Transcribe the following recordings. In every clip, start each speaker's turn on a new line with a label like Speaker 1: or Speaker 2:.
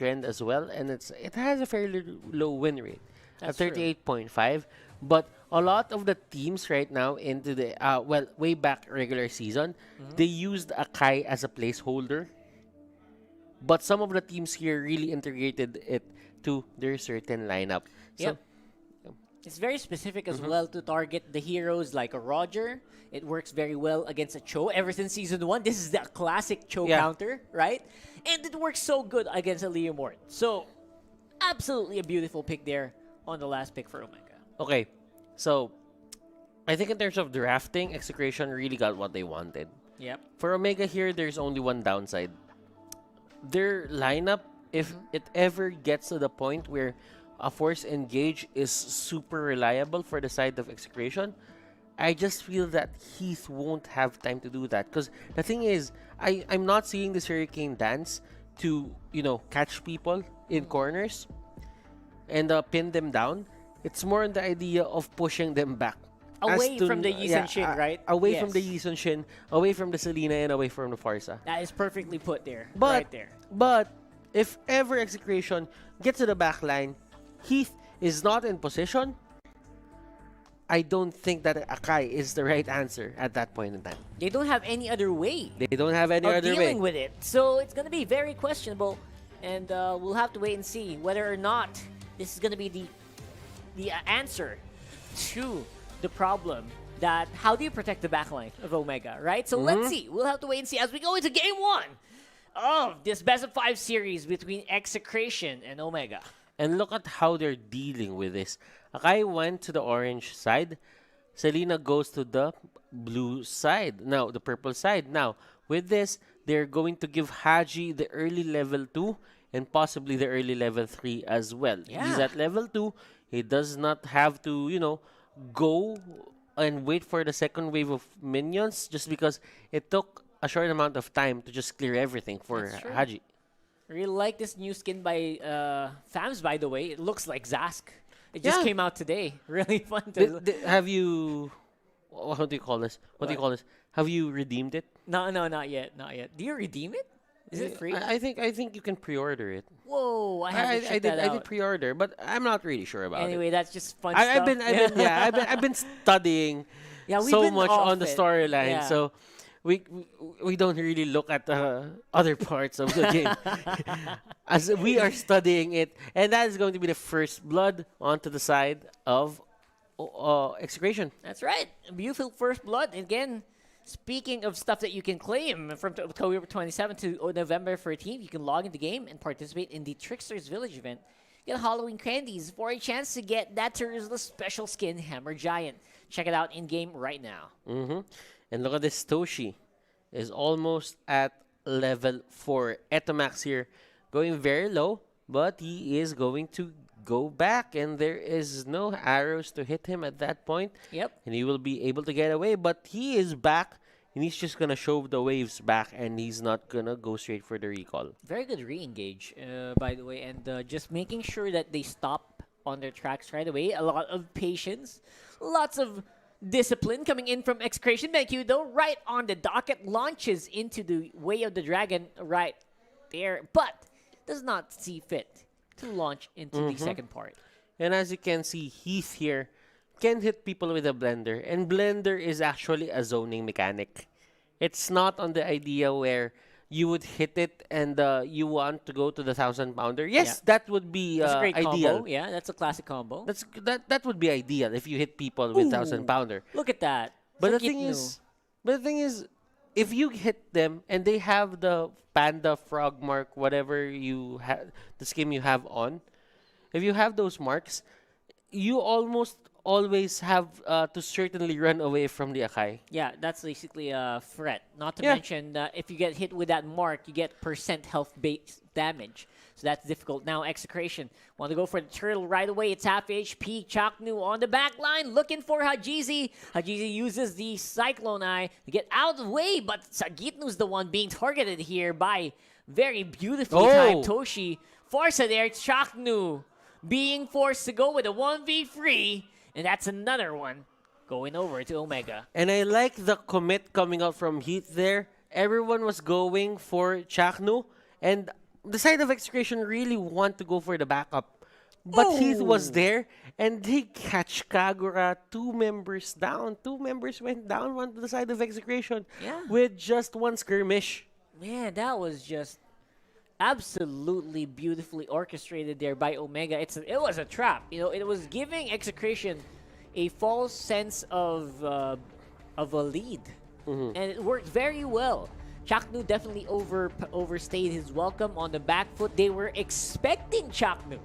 Speaker 1: trend as well, and it has a fairly low win rate at
Speaker 2: That's true.
Speaker 1: 38.5. But a lot of the teams right now into the well, way back regular season,
Speaker 2: Mhm.
Speaker 1: they used Akai as a placeholder, but some of the teams here really integrated it to their certain lineup. So,
Speaker 2: Yep. It's very specific as
Speaker 1: mhm,
Speaker 2: well to target the heroes like a Roger. It works very well against a Cho. Ever since season 1, this is the classic Cho
Speaker 1: yeah.
Speaker 2: counter, right? And it works so good against a Leomord. So, absolutely a beautiful pick there on the last pick for Omega.
Speaker 1: Okay, so I think in terms of drafting, Execration really got what they wanted.
Speaker 2: Yep.
Speaker 1: For Omega here, there's only one downside. Their lineup, if it ever gets to the point where a force engage is super reliable for the side of Execration, I just feel that Heath won't have time to do that. Because the thing is, I'm not seeing this Hurricane dance to, catch people in corners and pin them down. It's more on the idea of pushing them back.
Speaker 2: Away from the Yi Shin, right?
Speaker 1: Away from the
Speaker 2: Yes.
Speaker 1: Yi Shin, away from the Selena, and away from the Farsa.
Speaker 2: That is perfectly put there.
Speaker 1: But,
Speaker 2: right there.
Speaker 1: but if ever Execration gets to the back line, Heath is not in position, I don't think that Akai is the right answer at that point in time.
Speaker 2: They don't have any other way
Speaker 1: They don't have any
Speaker 2: of
Speaker 1: other
Speaker 2: dealing
Speaker 1: way.
Speaker 2: with it. So it's going to be very questionable. And we'll have to wait and see whether or not this is going to be the answer to the problem that how do you protect the backline of Omega, right? So let's see. We'll have to wait and see as we go into game 1 of this best of 5 series between Execration and Omega.
Speaker 1: And look at how they're dealing with this. Akai went to the orange side. Selena goes to the blue side. Now, the purple side. Now, with this, they're going to give Haji the early level 2 and possibly the early level 3 as well.
Speaker 2: Yeah.
Speaker 1: He's at level 2. He does not have to, go and wait for the second wave of minions just because it took a short amount of time to just clear everything for
Speaker 2: That's true.
Speaker 1: Haji.
Speaker 2: Really like this new skin by Fams, by the way. It looks like Zask. It just
Speaker 1: Yeah.
Speaker 2: came out today. Really fun to...
Speaker 1: Have you... What do you call this? What do you
Speaker 2: What?
Speaker 1: call this? Have you redeemed it?
Speaker 2: No, not yet. Not yet. Do you redeem it? Is it free?
Speaker 1: I think you can pre-order it.
Speaker 2: Whoa, I have to check that
Speaker 1: I
Speaker 2: out.
Speaker 1: did pre-order, but I'm not really sure about
Speaker 2: Anyway,
Speaker 1: it.
Speaker 2: that's just fun
Speaker 1: I've
Speaker 2: stuff.
Speaker 1: been studying
Speaker 2: Yeah, we've
Speaker 1: so
Speaker 2: been
Speaker 1: much
Speaker 2: off
Speaker 1: on the
Speaker 2: it.
Speaker 1: storyline,
Speaker 2: Yeah.
Speaker 1: so we don't really look at the other parts of the game as we are studying it, and that is going to be the first blood onto the side of Execration.
Speaker 2: That's right. Beautiful first blood. Again, speaking of stuff that you can claim from October 27th to November 13th, you can log into the game and participate in the Trickster's Village event. Get Halloween candies for a chance to get that Terusal's special skin, Hammer Giant. Check it out in-game right now.
Speaker 1: And look at this, Toshi is almost at level 4. Etomax here going very low, but he is going to go back, and there is no arrows to hit him at that point.
Speaker 2: Yep.
Speaker 1: And he will be able to get away, but he is back, and he's just going to shove the waves back, and he's not going to go straight for the recall.
Speaker 2: Very good re-engage, by the way, and just making sure that they stop on their tracks right away. A lot of patience, lots of discipline coming in from Execration. Thank you, though. Right on the docket, launches into the Way of the Dragon right there, but does not see fit to launch into the second part.
Speaker 1: And as you can see, Heath here can hit people with a blender, and blender is actually a zoning mechanic. It's not on the idea where you would hit it and you want to go to the 1,000-pounder. Yes,
Speaker 2: Yeah.
Speaker 1: that would be
Speaker 2: That's a great
Speaker 1: ideal.
Speaker 2: combo. Yeah, that's a classic combo.
Speaker 1: That would be ideal if you hit people with
Speaker 2: Ooh.
Speaker 1: 1,000-pounder.
Speaker 2: Look at that.
Speaker 1: But
Speaker 2: So
Speaker 1: the thing
Speaker 2: Gitnu.
Speaker 1: is, if you hit them and they have the panda frog mark, whatever you have, the skin you have on, if you have those marks, you almost always have to certainly run away from the Akai.
Speaker 2: Yeah, that's basically a threat. Not to
Speaker 1: Yeah.
Speaker 2: mention, if you get hit with that mark, you get percent health base damage. So that's difficult. Now, Execration want to go for the turtle right away. It's half HP. Chaknu on the back line, looking for Hajizi. Hajizi uses the Cyclone Eye to get out of the way, but Sagitnu's the one being targeted here by very beautifully timed Toshi. Forza there, Chaknu being forced to go with a 1v3, and that's another one going over to Omega.
Speaker 1: And I like the commit coming out from Heath there. Everyone was going for Chaknu, and the side of Execration really want to go for the backup. But he was there, and they catch Kagura. 2 members down. 2 members went down on the side of Execration
Speaker 2: Yeah.
Speaker 1: with just 1 skirmish.
Speaker 2: Man, that was just absolutely beautifully orchestrated there by Omega. It was a trap. You know, it was giving Execration a false sense of a lead, and it worked very well. Chaknu definitely overstayed his welcome on the back foot. They were expecting Chaknu.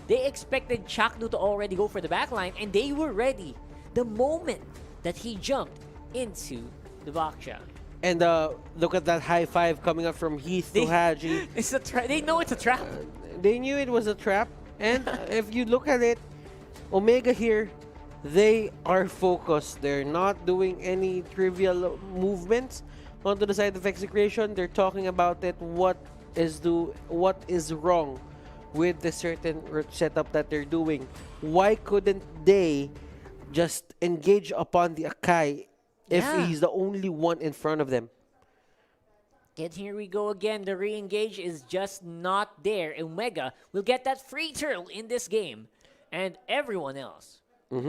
Speaker 2: They expected Chaknu to already go for the backline, and they were ready the moment that he jumped into the Baksha.
Speaker 1: And look at that high five coming up from Heath to Haji.
Speaker 2: It's a they know it's a trap.
Speaker 1: They knew it was a trap. And if you look at it, Omega here, they are focused. They're not doing any trivial movements onto the side of Execration. They're talking about it. What is wrong with the certain setup that they're doing? Why couldn't they just engage upon the Akai if he's the only one in front of them?
Speaker 2: And here we go again. The re-engage is just not there. Omega will get that free turtle in this game. And everyone else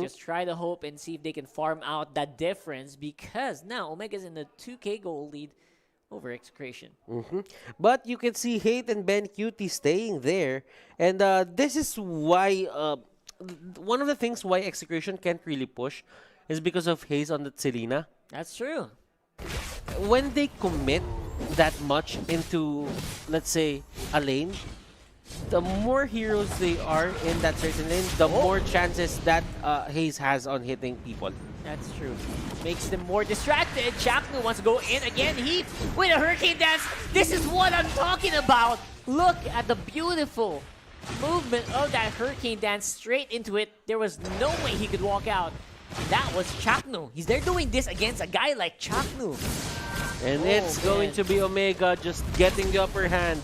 Speaker 2: just try to hope and see if they can farm out that difference, because now Omega's in the 2K goal lead over Execration.
Speaker 1: But you can see Hate and Ben Cutie staying there. And this is why, one of the things why Execration can't really push is because of Haze on the Selena.
Speaker 2: That's true.
Speaker 1: When they commit that much into, let's say, a lane, the more heroes they are in that certain lane, the more chances that Haze has on hitting people.
Speaker 2: That's true. Makes them more distracted. Chaknu wants to go in again. Heat with a Hurricane Dance. This is what I'm talking about. Look at the beautiful movement of that Hurricane Dance straight into it. There was no way he could walk out. That was Chaknu. They're doing this against a guy like Chaknu.
Speaker 1: And it's going to be Omega just getting the upper hand.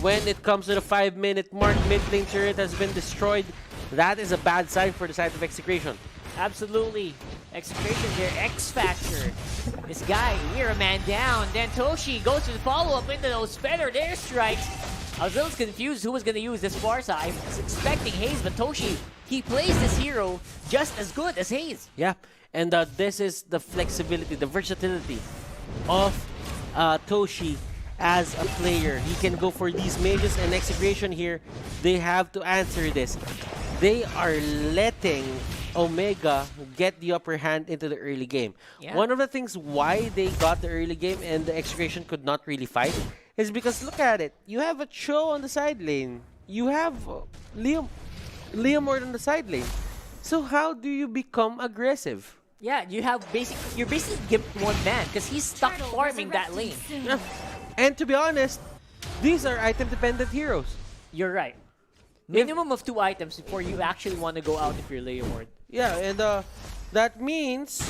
Speaker 1: When it comes to the 5-minute mark, mid lane turret has been destroyed. That is a bad sign for the side of Execration.
Speaker 2: Absolutely. Execration here, X Factor. This guy here, a man down. Then Toshi goes to the follow-up into those feathered airstrikes. I was a little confused who was going to use this Sparsa. I was expecting Haze, but Toshi, he plays this hero just as good as Haze.
Speaker 1: Yeah, and this is the flexibility, the versatility of Toshi as a player. He can go for these mages, and Execration here, they have to answer this. They are letting Omega get the upper hand into the early game.
Speaker 2: Yeah.
Speaker 1: One of the things why they got the early game and the Execration could not really fight is because look at it. You have a Cho on the side lane. You have Leomord on the side lane. So how do you become aggressive?
Speaker 2: Yeah, you're basically gimped one man because he's stuck farming that lane.
Speaker 1: Yeah. And to be honest, these are item-dependent heroes.
Speaker 2: You're right. Minimum of 2 items before you actually want to go out if you're Leomord.
Speaker 1: Yeah, and that means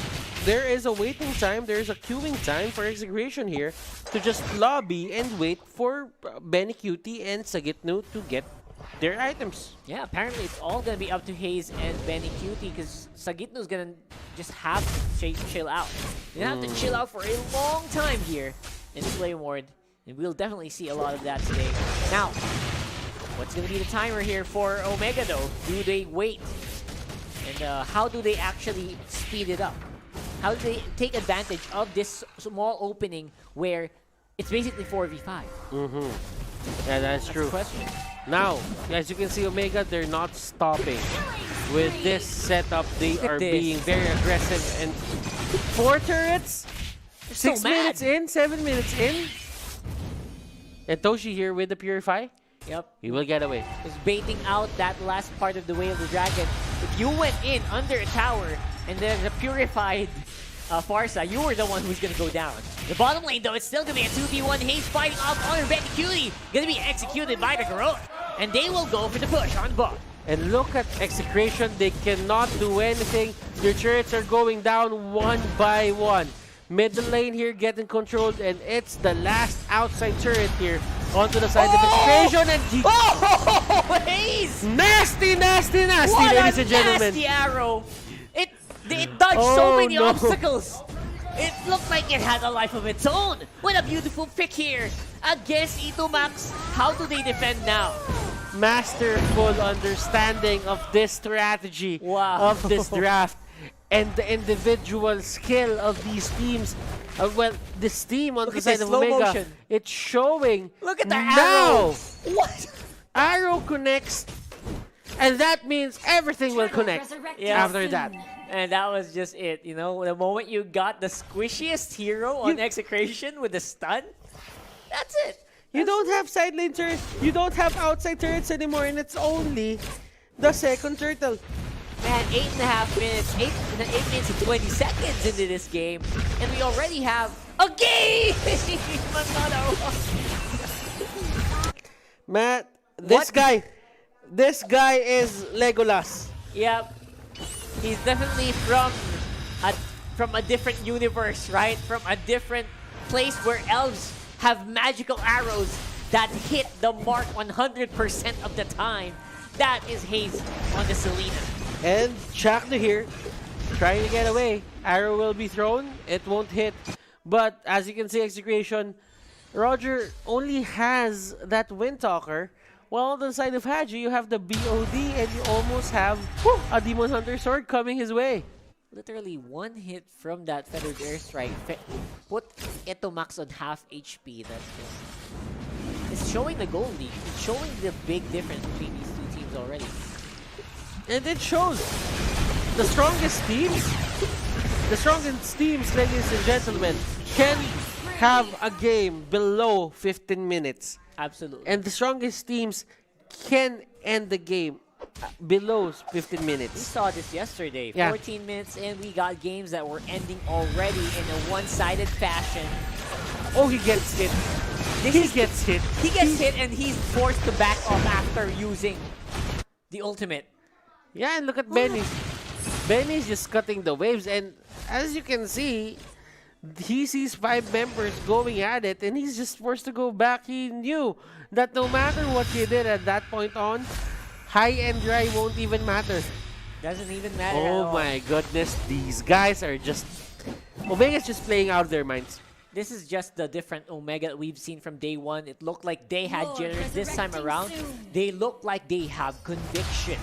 Speaker 1: there is a waiting time, there is a queuing time for Execration here to just lobby and wait for Benny Cutie and Sagitnu to get their items.
Speaker 2: Yeah, apparently it's all going to be up to Haze and Benny Cutie because Sagitnu's going to just have to chill out. You have to chill out for a long time here in Leomord, and we'll definitely see a lot of that today. Now, what's going to be the timer here for Omega, though? Do they wait? And how do they actually speed it up? How do they take advantage of this small opening where it's basically 4v5?
Speaker 1: Yeah, that's true.
Speaker 2: The question.
Speaker 1: Now, as you can see, Omega, they're not stopping. With this setup, they are being very aggressive. And 4 turrets? 6 minutes in, 7 minutes in. And Toshi here with the Purify.
Speaker 2: Yep.
Speaker 1: He will get away.
Speaker 2: Is baiting out that last part of the Way of the Dragon. If you went in under a tower and there's a purified Farsa, you were the one who's going to go down. The bottom lane, though, it's still going to be a 2v1. Haze fighting off on Benny Cutie. Going to be executed by the Garrote. And they will go for the push on bot.
Speaker 1: And look at Execration. They cannot do anything. Their turrets are going down one by one. Middle lane here getting controlled, and it's the last outside turret here onto the side of Execration. And
Speaker 2: Haze!
Speaker 1: Nasty, nasty, nasty,
Speaker 2: what
Speaker 1: ladies and gentlemen.
Speaker 2: Nasty arrow. It dodged so many obstacles. It looked like it had a life of its own. What a beautiful pick here. against Itomax. How do they defend now?
Speaker 1: Masterful understanding of this strategy,
Speaker 2: Wow.
Speaker 1: of this draft, and the individual skill of these teams. Well, this team on
Speaker 2: Look
Speaker 1: the
Speaker 2: at
Speaker 1: side
Speaker 2: this,
Speaker 1: of
Speaker 2: slow
Speaker 1: Omega,
Speaker 2: motion.
Speaker 1: it's showing.
Speaker 2: Look at the
Speaker 1: now.
Speaker 2: arrow. What?
Speaker 1: Arrow connects, and that means everything will connect
Speaker 2: Yeah.
Speaker 1: after that.
Speaker 2: And that was just it. You know, the moment you got the squishiest hero on
Speaker 1: You-
Speaker 2: Execration with the stun, that's it.
Speaker 1: You don't have side lane turrets, you don't have outside turrets anymore, and it's only the second turtle.
Speaker 2: Man, 8.5 minutes, 8 minutes and 20 seconds into this game, and we already have a game! Another one.
Speaker 1: Matt, this
Speaker 2: What?
Speaker 1: guy is Legolas.
Speaker 2: Yep. He's definitely from a different universe, right? From a different place where elves have magical arrows that hit the mark 100% of the time. That is Haze on the Selena.
Speaker 1: And Chakna here, trying to get away. Arrow will be thrown, it won't hit. But as you can see, Execration, Roger only has that Windtalker. While on the side of Haji, you have the BOD and you almost have a Demon Hunter sword coming his way.
Speaker 2: Literally one hit from that feathered airstrike put Etomax on half HP. That's just, it's showing the goal lead. It's showing the big difference between these two teams already.
Speaker 1: And it shows the strongest teams, ladies and gentlemen, can have a game below 15 minutes.
Speaker 2: Absolutely.
Speaker 1: And the strongest teams can end the game below 15
Speaker 2: We
Speaker 1: minutes.
Speaker 2: saw this yesterday.
Speaker 1: Yeah.
Speaker 2: 14 minutes in, we got games that were ending already in a one-sided fashion.
Speaker 1: Oh, he gets hit. He gets hit.
Speaker 2: He gets hit and he's forced to back off after using the ultimate.
Speaker 1: Yeah, and look at Benny. Benny's just cutting the waves, and as you can see, he sees 5 members going at it, and he's just forced to go back. He knew that no matter what he did at that point on, high and dry won't even matter.
Speaker 2: Doesn't even matter at
Speaker 1: Oh
Speaker 2: all.
Speaker 1: my goodness, these guys are just... Omega's just playing out of their minds.
Speaker 2: This is just the different Omega that we've seen from day one. It looked like they had jitters this time around. They look like they have conviction.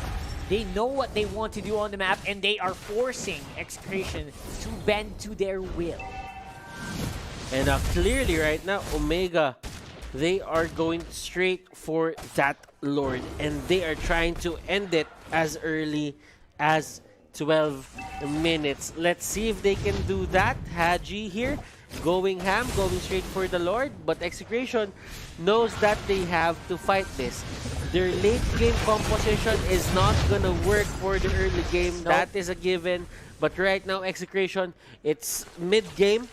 Speaker 2: They know what they want to do on the map, and they are forcing Execration to bend to their will.
Speaker 1: And clearly right now, Omega, they are going straight for that Lord. And they are trying to end it as early as 12 minutes. Let's see if they can do that. Haji here, going ham, going straight for the Lord. But Execration knows that they have to fight this. Their late game composition is not gonna work for the early game.
Speaker 2: Nope.
Speaker 1: That is a given. But right now, Execration, it's mid-game.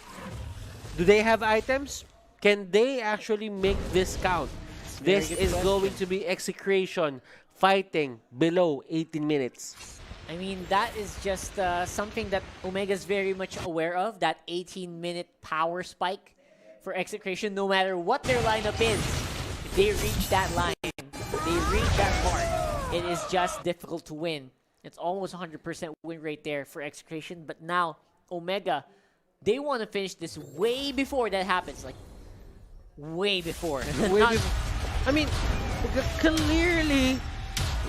Speaker 1: Do they have items? Can they actually make this count? This
Speaker 2: good
Speaker 1: is
Speaker 2: question.
Speaker 1: going to be Execration fighting below 18 minutes.
Speaker 2: I mean, that is just something that Omega's very much aware of, that 18-minute power spike for Execration. No matter what their lineup is, if they reach that line, they reach that mark, it is just difficult to win. It's almost 100% win rate there for Execration, but now Omega, they want to finish this way before that happens, like way before. Not-
Speaker 1: I mean, clearly,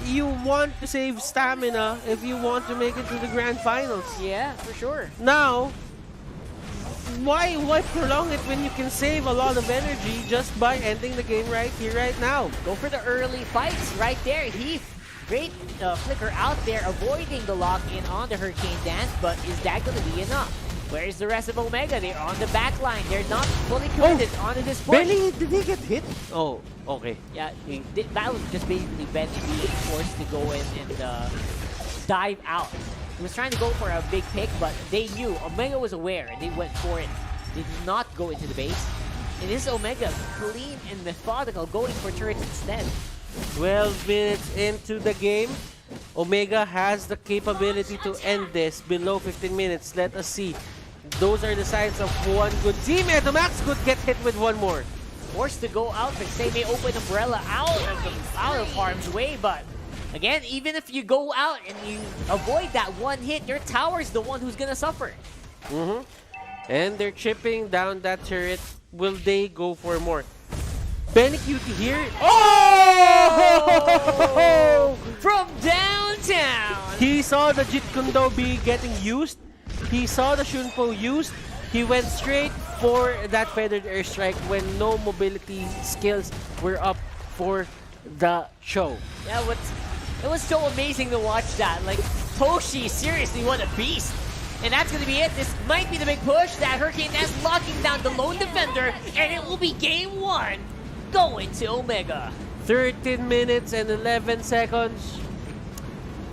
Speaker 1: you want to save stamina if you want to make it to the grand finals.
Speaker 2: yeah, for sure.
Speaker 1: Now, why prolong it when you can save a lot of energy just by ending the game right here, right now?
Speaker 2: Go for the early fights right there. Heath, great flicker out there, avoiding the lock-in on the Hurricane Dance, but is that going to be enough? Where's the rest of Omega? They're on the back line. They're not fully committed onto this push.
Speaker 1: Benny, did he get hit? Oh, okay.
Speaker 2: Yeah, that was just basically Benny being forced to go in and dive out. He was trying to go for a big pick, but they knew. Omega was aware, and they went for it. They did not go into the base. And this is Omega, clean and methodical, going for turrets instead.
Speaker 1: 12 minutes into the game, Omega has the capability to end this below 15 minutes. Let us see. Those are the signs of one good team. And the Max could get hit with one more.
Speaker 2: Forced to go out because they may open Umbrella out of harm's way, but again, even if you go out and you avoid that one hit, your tower's the one who's gonna suffer.
Speaker 1: And they're chipping down that turret. Will they go for more? Benny Cutie here. Oh!
Speaker 2: From downtown!
Speaker 1: He saw the Jeet Kune Do be getting used. He saw the Shunpo used. He went straight for that feathered airstrike when no mobility skills were up for the show.
Speaker 2: Yeah, it was so amazing to watch that. Like, Toshi, seriously, what a beast. And that's going to be it. This might be the big push. That Hurricane Nest locking down the lone defender. And it will be game 1 going to Omega.
Speaker 1: 13 minutes and 11 seconds.